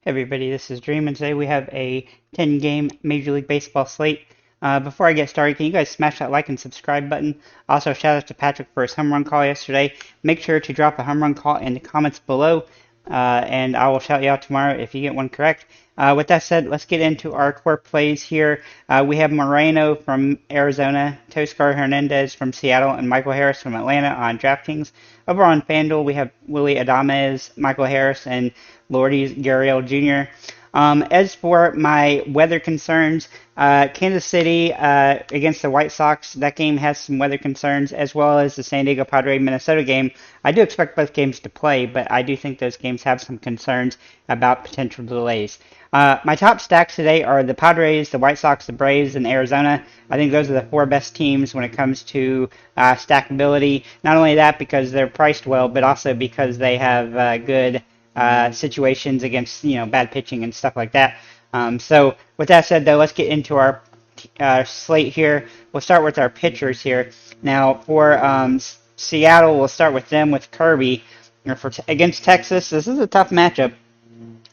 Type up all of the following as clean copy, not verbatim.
Hey everybody, this is Dream, and today we have a 10-game Major League Baseball slate. Before I get started, can you guys smash that like and subscribe button? Also, shout out to Patrick for his home run call yesterday. Make sure to drop a home run call in the comments below, and I will shout you out tomorrow if you get one correct. With that said, let's get into our core plays here. We have Moreno from Arizona, Toscar Hernandez from Seattle, and Michael Harris from Atlanta on DraftKings. Over on FanDuel, we have Willie Adames, Michael Harris, and Lourdes Gurriel Jr. As for my weather concerns, Kansas City against the White Sox, that game has some weather concerns, as well as the San Diego Padre Minnesota game. I do expect both games to play, but I do think those games have some concerns about potential delays. My top stacks today are the Padres, the White Sox, the Braves, and Arizona. I think those are the four best teams when it comes to stackability. Not only that, because they're priced well, but also because they have good situations against bad pitching and stuff like that. So with that said, though, let's get into our slate here. We'll start with our pitchers here. Now for Seattle, we'll start with them with Kirby. Against Texas, this is a tough matchup,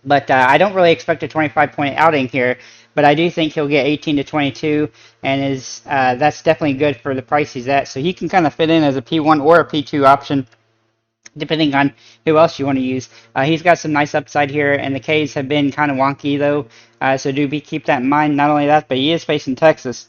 but I don't really expect a 25-point outing here. But I do think he'll get 18 to 22, and that's definitely good for the price he's at. So he can kind of fit in as a P1 or a P2 option, depending on who else you want to use. He's got some nice upside here, and the K's have been kind of wonky, though, so keep that in mind. Not only that, but he is facing Texas,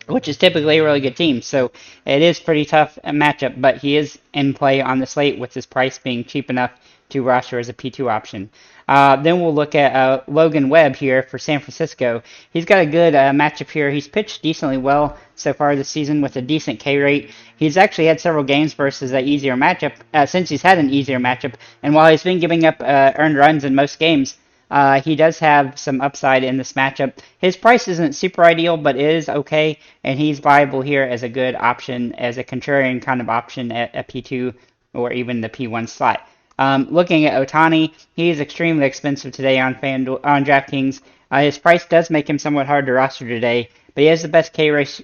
which is typically a really good team, so it is pretty tough matchup, but he is in play on the slate with his price being cheap enough to roster as a P2 option. Then we'll look at Logan Webb here for San Francisco. He's got a good matchup here. He's pitched decently well so far this season with a decent K rate. He's actually had several games versus an easier matchup since he's had an easier matchup, and while he's been giving up earned runs in most games, he does have some upside in this matchup. His price isn't super ideal, but is okay, and he's viable here as a good option, as a contrarian kind of option at a P2 or even the P1 slot. Looking at Ohtani, he is extremely expensive today on DraftKings. His price does make him somewhat hard to roster today, but he has the best K rate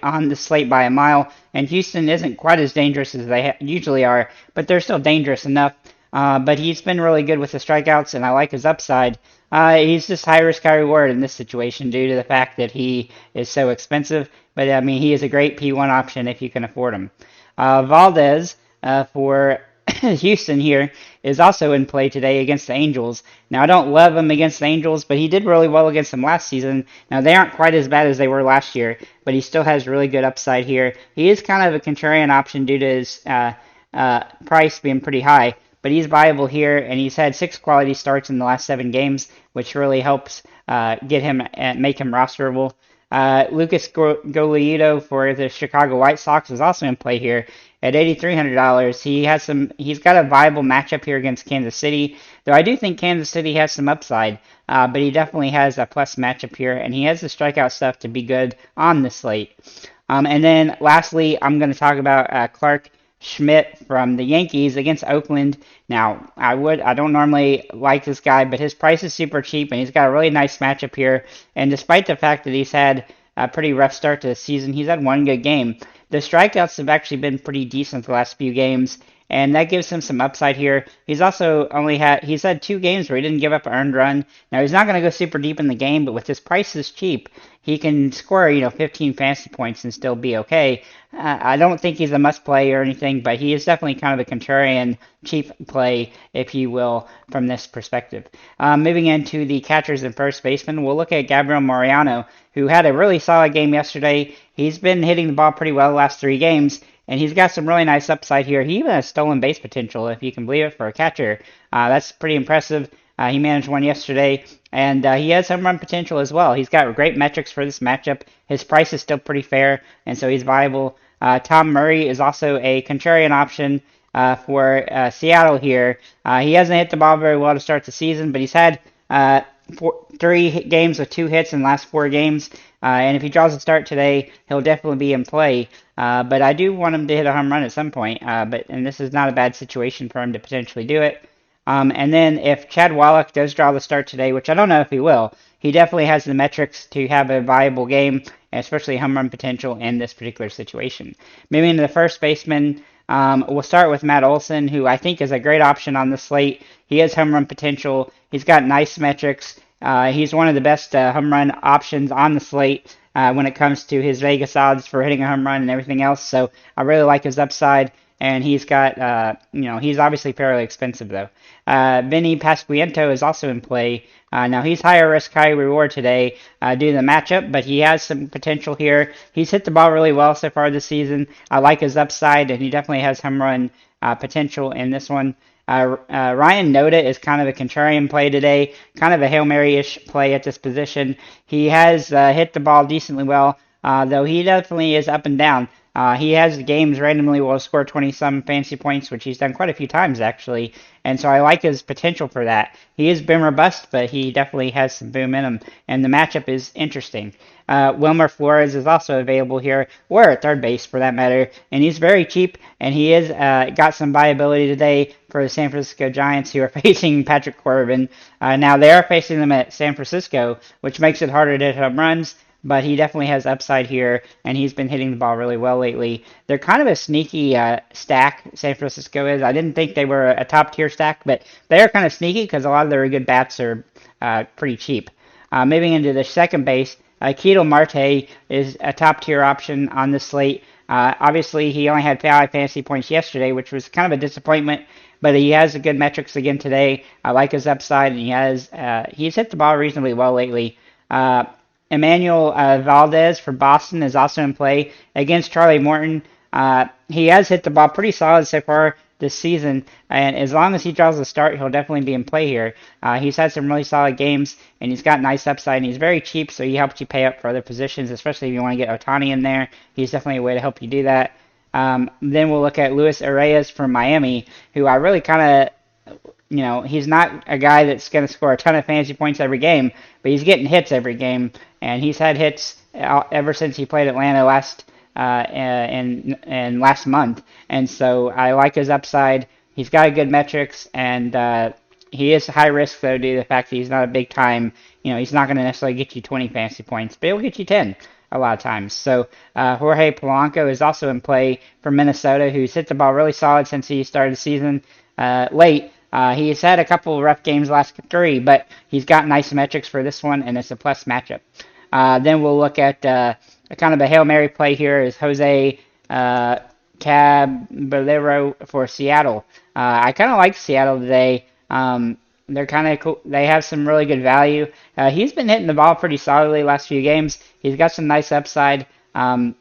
on the slate by a mile, and Houston isn't quite as dangerous as they usually are, but they're still dangerous enough. But he's been really good with the strikeouts, and I like his upside. He's just high risk, high reward in this situation due to the fact that he is so expensive. But I mean, he is a great P1 option if you can afford him. Valdez for Houston here is also in play today against the Angels. Now, I don't love him against the Angels, but he did really well against them last season. Now, they aren't quite as bad as they were last year, but he still has really good upside here. He is kind of a contrarian option due to his price being pretty high, but he's viable here, and he's had 6 quality starts in the last 7 games, which really helps get him and make him rosterable. Lucas Giolito for the Chicago White Sox is also in play here at $8,300. He's got a viable matchup here against Kansas City, though I do think Kansas City has some upside, but he definitely has a plus matchup here, and he has the strikeout stuff to be good on the slate. And then lastly, I'm going to talk about Clark Schmidt from the Yankees against Oakland. Now, I don't normally like this guy, but his price is super cheap, and he's got a really nice matchup here. And despite the fact that he's had a pretty rough start to the season, he's had one good game. The strikeouts have actually been pretty decent the last few games, and that gives him some upside here. He's had 2 games where he didn't give up an earned run. Now, he's not going to go super deep in the game, but with his prices cheap, he can score 15 fantasy points and still be okay. I don't think he's a must play or anything, but he is definitely kind of a contrarian cheap play, if you will, from this perspective. Moving into the catchers and first baseman, we'll look at Gabriel Mariano, who had a really solid game yesterday. He's been hitting the ball pretty well the last 3 games, and he's got some really nice upside here. He even has stolen base potential, if you can believe it, for a catcher. That's pretty impressive. He managed one yesterday, and he has home run potential as well. He's got great metrics for this matchup. His price is still pretty fair, and so he's viable. Tom Murray is also a contrarian option for Seattle here. He hasn't hit the ball very well to start the season, but he's had 3 games with 2 hits in the last 4 games. And if he draws a start today, he'll definitely be in play. But I do want him to hit a home run at some point. And this is not a bad situation for him to potentially do it. And then if Chad Wallach does draw the start today, which I don't know if he will, he definitely has the metrics to have a viable game, especially home run potential in this particular situation. Moving into the first baseman, We'll start with Matt Olson, who I think is a great option on the slate. He has home run potential. He's got nice metrics. He's one of the best home run options on the slate when it comes to his Vegas odds for hitting a home run and everything else. So I really like his upside. And he's got, he's obviously fairly expensive though. Vinny Pasquantino is also in play. Now he's higher risk, high reward today due to the matchup, but he has some potential here. He's hit the ball really well so far this season. I like his upside, and he definitely has home run potential in this one. Ryan Noda is kind of a contrarian play today, kind of a Hail Mary-ish play at this position. He has hit the ball decently well, though he definitely is up and down. He has games randomly will score 20-some fantasy points, which he's done quite a few times, actually. And so I like his potential for that. He has been robust, but he definitely has some boom in him. And the matchup is interesting. Wilmer Flores is also available here, or at third base for that matter. And he's very cheap, and he is got some viability today for the San Francisco Giants, who are facing Patrick Corbin. Now, they are facing them at San Francisco, which makes it harder to hit home runs. But he definitely has upside here, and he's been hitting the ball really well lately. They're kind of a sneaky stack, San Francisco is. I didn't think they were a top-tier stack, but they are kind of sneaky because a lot of their good bats are pretty cheap. Moving into the second base, Ketel Marte is a top-tier option on the slate. Obviously, he only had 5 fantasy points yesterday, which was kind of a disappointment, but he has good metrics again today. I like his upside, and he's hit the ball reasonably well lately. Emmanuel Valdez for Boston is also in play against Charlie Morton. He has hit the ball pretty solid so far this season, and as long as he draws a start, he'll definitely be in play here. He's had some really solid games, and he's got nice upside, and he's very cheap, so he helps you pay up for other positions, especially if you want to get Ohtani in there. He's definitely a way to help you do that. Then we'll look at Luis Arias from Miami, who I really kind of he's not a guy that's going to score a ton of fantasy points every game, but he's getting hits every game, and he's had hits ever since he played Atlanta last month. And so I like his upside. He's got good metrics, and he is high risk though due to the fact that he's not a big time. He's not going to necessarily get you 20 fantasy points, but he'll get you 10 a lot of times. So Jorge Polanco is also in play for Minnesota, who's hit the ball really solid since he started the season late. He's had a couple of rough games last 3, but he's got nice metrics for this one, and it's a plus matchup. Then we'll look at kind of a Hail Mary play here is Jose Caballero for Seattle. I kind of like Seattle today. They're kind of cool. They have some really good value. He's been hitting the ball pretty solidly last few games. He's got some nice upside. He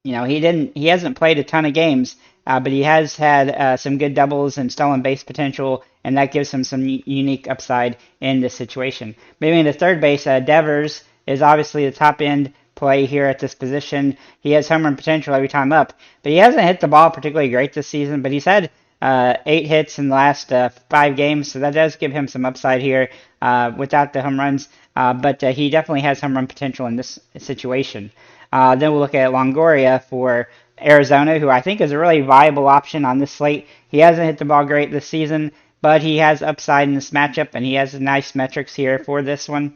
hasn't played a ton of games, but he has had some good doubles and stolen base potential, and that gives him some unique upside in this situation. Moving to third base, Devers is obviously the top end play here at this position. He has home run potential every time up, but he hasn't hit the ball particularly great this season, but he's had 8 hits in the last 5 games, so that does give him some upside here without the home runs, but he definitely has home run potential in this situation. Then we'll look at Longoria for Arizona, who I think is a really viable option on this slate. He hasn't hit the ball great this season, but he has upside in this matchup, and he has nice metrics here for this one.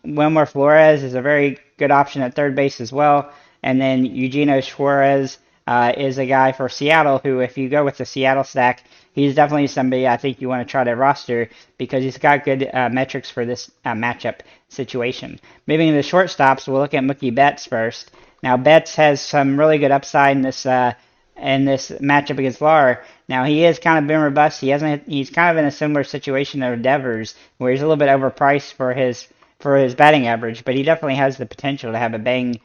Wilmer Flores is a very good option at third base as well. And then Eugenio Suarez is a guy for Seattle who, if you go with the Seattle stack, he's definitely somebody I think you want to try to roster because he's got good metrics for this matchup situation. Moving to the shortstops, we'll look at Mookie Betts first. Now, Betts has some really good upside in this matchup against Lar. Now, he has kind of been robust. He's kind of in a similar situation to Devers, where he's a little bit overpriced for his batting average, but he definitely has the potential to have a bang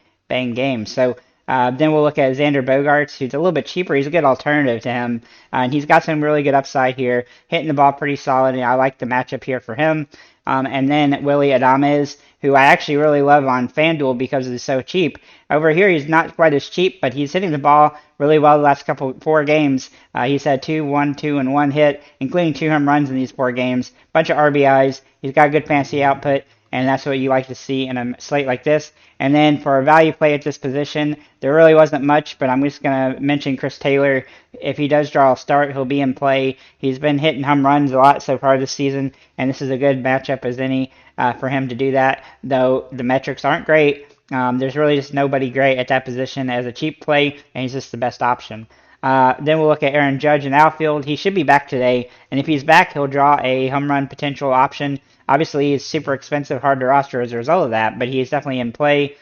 game. So then we'll look at Xander Bogaerts, who's a little bit cheaper. He's a good alternative to him, and he's got some really good upside here, hitting the ball pretty solid, and I like the matchup here for him. And then Willy Adames, who I actually really love on FanDuel because he's so cheap. Over here, he's not quite as cheap, but he's hitting the ball really well the last 4 games. He's had 2, 1, 2, and 1 hit, including 2 home runs in these 4 games. Bunch of RBIs. He's got good fantasy output, and that's what you like to see in a slate like this. And then for a value play at this position, there really wasn't much, but I'm just going to mention Chris Taylor. If he does draw a start, he'll be in play. He's been hitting home runs a lot so far this season, and this is a good matchup as any for him to do that, though the metrics aren't great. There's really just nobody great at that position as a cheap play, and he's just the best option. Then we'll look at Aaron Judge in outfield. He should be back today, and if he's back, he'll draw a home run potential option. Obviously, he's super expensive, hard to roster as a result of that, but he's definitely in play.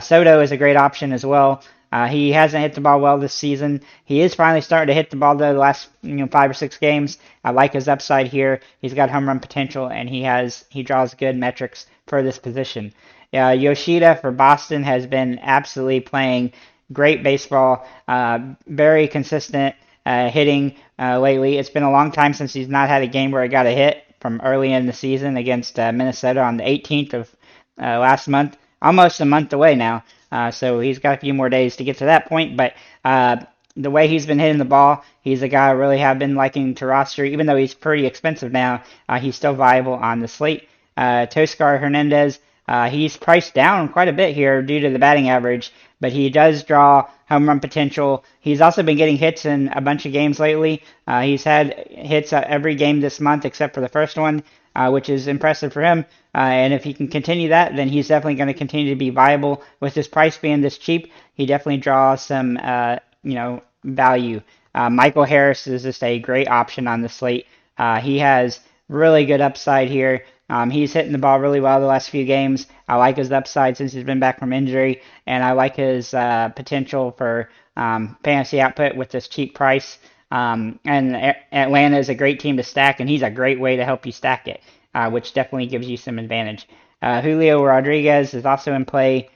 Soto is a great option as well. He hasn't hit the ball well this season. He is finally starting to hit the ball though the last 5 or 6 games. I like his upside here. He's got home run potential, and he draws good metrics for this position. Yoshida for Boston has been absolutely playing great baseball, very consistent hitting lately. It's been a long time since he's not had a game where he got a hit from early in the season against Minnesota on the 18th of last month. Almost a month away now, so he's got a few more days to get to that point. But the way he's been hitting the ball, he's a guy I really have been liking to roster. Even though he's pretty expensive now, he's still viable on the slate. Toscar Hernandez, he's priced down quite a bit here due to the batting average, but he does draw home run potential. He's also been getting hits in a bunch of games lately. He's had hits every game this month except for the first one, which is impressive for him. And if he can continue that, then he's definitely going to continue to be viable. With his price being this cheap, he definitely draws some, value. Michael Harris is just a great option on the slate. He has really good upside here. He's hitting the ball really well the last few games. I like his upside since he's been back from injury, and I like his potential for fantasy output with this cheap price. And Atlanta is a great team to stack, and he's a great way to help you stack it, which definitely gives you some advantage. Julio Rodriguez is also in play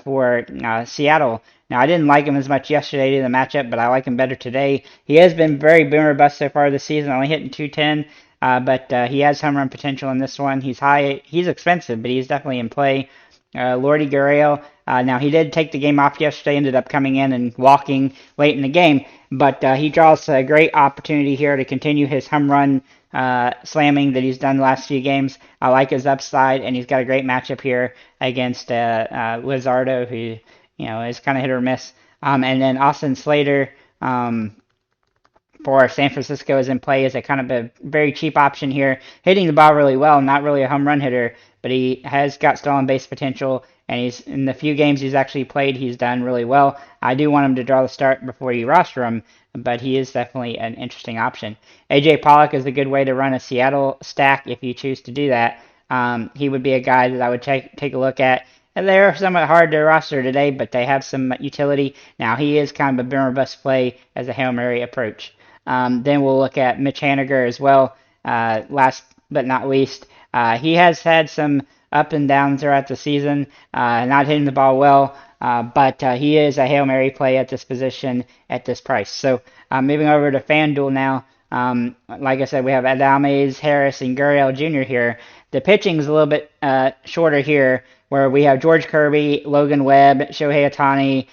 for Seattle. Now, I didn't like him as much yesterday in the matchup, but I like him better today. He has been very boomer bust so far this season, only hitting 210, but he has home run potential in this one. He's high. He's expensive, but he's definitely in play. Lordy Gurriel, now he did take the game off yesterday, ended up coming in and walking late in the game, but he draws a great opportunity here to continue his home run slamming that he's done the last few games. I like his upside, and he's got a great matchup here against Lizardo, who is kind of hit or miss. And then Austin Slater for San Francisco is in play as a kind of a very cheap option here, hitting the ball really well, not really a home run hitter, but he has got stolen base potential, and he's in the few games he's actually played, he's done really well. I do want him to draw the start before you roster him, but he is definitely an interesting option. AJ Pollock is a good way to run a Seattle stack if you choose to do that. He would be a guy that I would take a look at. And they're somewhat hard to roster today, but they have some utility. Now, he is kind of a boomer bust play as a Hail Mary approach. Then we'll look at Mitch Haniger as well, last but not least. He has had some up and downs throughout the season, not hitting the ball well, but he is a Hail Mary play at this position at this price. So moving over to FanDuel now. Like I said, we have Adames, Harris, and Gurriel Jr. here. The pitching is a little bit shorter here, where we have George Kirby, Logan Webb, Shohei Ohtani,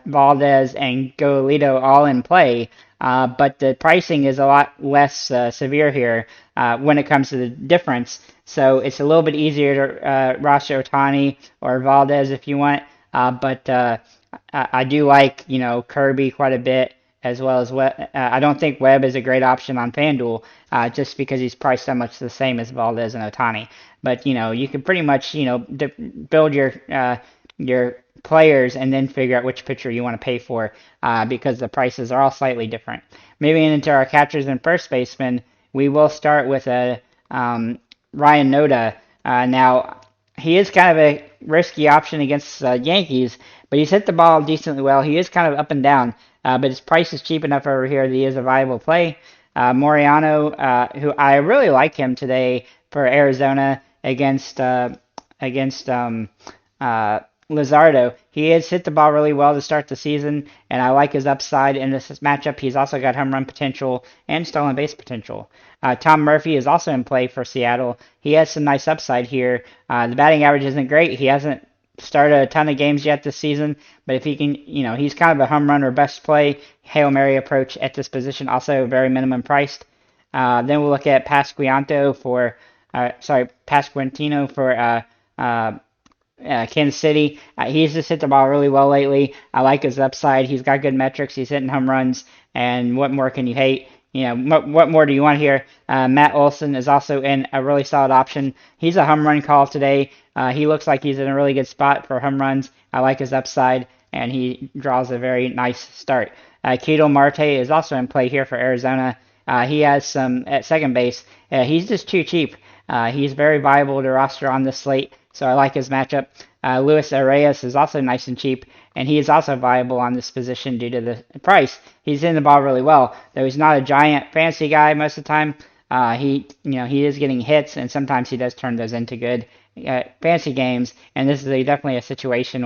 Valdez, and Golito all in play. But the pricing is a lot less severe here when it comes to the difference. So it's a little bit easier to roster Ohtani or Valdez if you want. But I do like, Kirby quite a bit, as well as Webb. I don't think Webb is a great option on FanDuel just because he's priced so much the same as Valdez and Ohtani. But, you can pretty much, build your players and then figure out which pitcher you want to pay for because the prices are all slightly different. Moving into our catchers and first baseman, we will start with Ryan Noda. Now, he is kind of a risky option against Yankees, but he's hit the ball decently well. He is kind of up and down, but his price is cheap enough over here that he is a viable play. Moriano, who I really like him today for Arizona against Lizardo. He has hit the ball really well to start the season, and I like his upside in this matchup. He's also got home run potential and stolen base potential. Tom Murphy is also in play for Seattle. He has some nice upside here. The batting average isn't great. He hasn't started a ton of games yet this season, but if he can, he's kind of a home run or best play Hail Mary approach at this position, also very minimum priced. Then we'll look at Pasquantino for Kansas City. He's just hit the ball really well lately. I like his upside. He's got good metrics. He's hitting home runs. And what more can you hate? What more do you want here? Matt Olson is also in a really solid option. He's a home run call today. He looks like he's in a really good spot for home runs. I like his upside, and he draws a very nice start. Ketel Marte is also in play here for Arizona. He has some at second base. He's just too cheap. He's very viable to roster on this slate, so I like his matchup. Luis Arias is also nice and cheap, and he is also viable on this position due to the price. He's hitting the ball really well, though he's not a giant fancy guy most of the time. He is getting hits, and sometimes he does turn those into good fancy games. And this is definitely a situation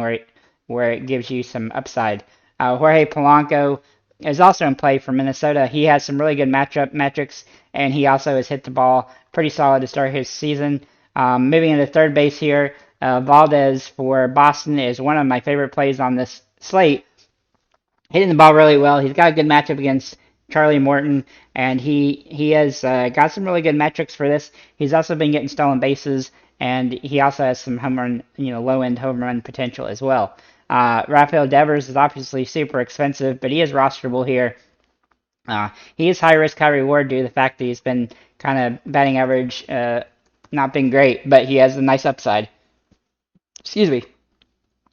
where it gives you some upside. Jorge Polanco is also in play for Minnesota. He has some really good matchup metrics, and he also has hit the ball pretty solid to start his season. Moving into third base here, Valdez for Boston is one of my favorite plays on this slate. Hitting the ball really well. He's got a good matchup against Charlie Morton, and he has got some really good metrics for this. He's also been getting stolen bases, and he also has some home run, low-end home run potential as well. Rafael Devers is obviously super expensive, but he is rosterable here. He is high risk, high reward due to the fact that he's been kind of batting average, not been great, but he has a nice upside. Excuse me.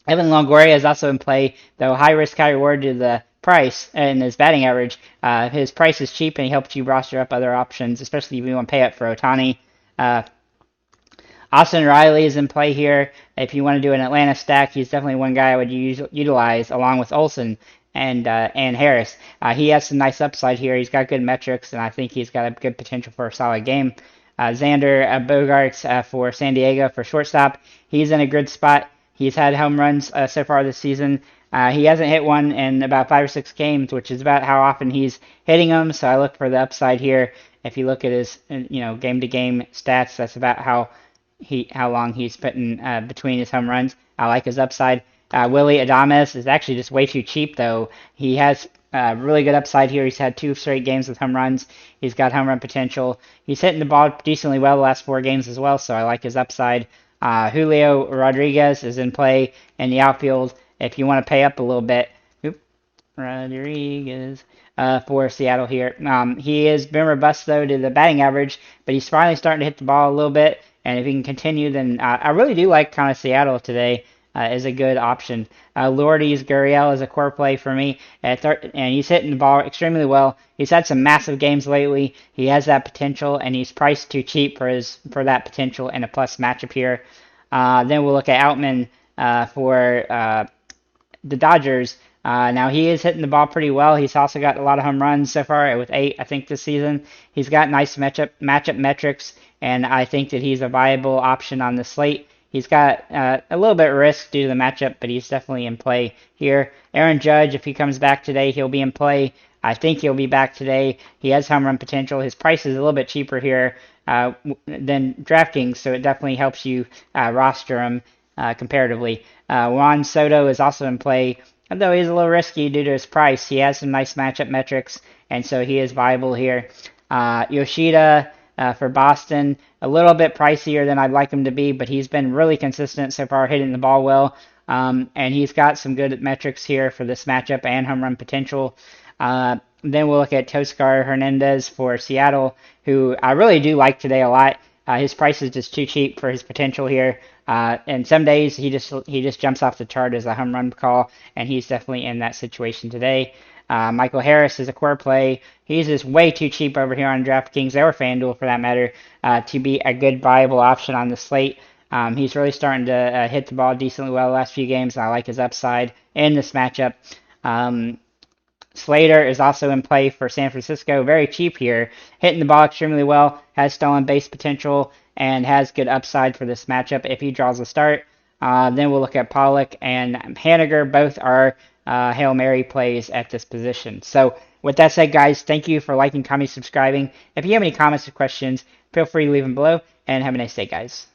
Evan Longoria is also in play, though high risk, high reward due to the price and his batting average. His price is cheap, and he helps you roster up other options, especially if you want to pay up for Ohtani. Austin Riley is in play here. If you want to do an Atlanta stack, he's definitely one guy I would utilize along with Olsen and Harris. He has some nice upside here. He's got good metrics, and I think he's got a good potential for a solid game. Xander Bogaerts for San Diego for shortstop. He's in a good spot. He's had home runs so far this season. He hasn't hit one in about 5 or 6 games, which is about how often he's hitting them. So I look for the upside here. If you look at his game-to-game stats, that's about how long he's putting between his home runs. I like his upside. Willie Adames is actually just way too cheap, though. He has really good upside here. He's had 2 straight games with home runs. He's got home run potential. He's hitting the ball decently well the last 4 games as well, so I like his upside. Julio Rodriguez is in play in the outfield. If you want to pay up a little bit, Rodriguez for Seattle here. He has been robust, though, to the batting average, but he's finally starting to hit the ball a little bit. And if he can continue, then I really do like kind of Seattle today as a good option. Lourdes Gurriel is a core play for me, and he's hitting the ball extremely well. He's had some massive games lately. He has that potential, and he's priced too cheap for that potential and a plus matchup here. Then we'll look at Outman for the Dodgers. Now he is hitting the ball pretty well. He's also got a lot of home runs so far with 8, I think, this season. He's got nice matchup metrics, and I think that he's a viable option on the slate. He's got a little bit of risk due to the matchup, but he's definitely in play here. Aaron Judge, if he comes back today, he'll be in play. I think he'll be back today. He has home run potential. His price is a little bit cheaper here than DraftKings, so it definitely helps you roster him comparatively. Juan Soto is also in play, although he's a little risky due to his price. He has some nice matchup metrics, and so he is viable here. Yoshida for Boston, a little bit pricier than I'd like him to be, but he's been really consistent so far, hitting the ball well, and he's got some good metrics here for this matchup and home run potential. Then we'll look at Toscar Hernandez for Seattle, who I really do like today a lot. His price is just too cheap for his potential here. And some days he just jumps off the chart as a home run call, and he's definitely in that situation today. Michael Harris is a core play. He's just way too cheap over here on DraftKings or FanDuel for that matter to be a good viable option on the slate. He's really starting to hit the ball decently well the last few games. I like his upside in this matchup. Slater is also in play for San Francisco. Very cheap here. Hitting the ball extremely well. Has stolen base potential and has good upside for this matchup if he draws a start. Then we'll look at Pollock and Haniger. Both are Hail Mary plays at this position. So with that said, guys, thank you for liking, commenting, subscribing. If you have any comments or questions, feel free to leave them below. And have a nice day, guys.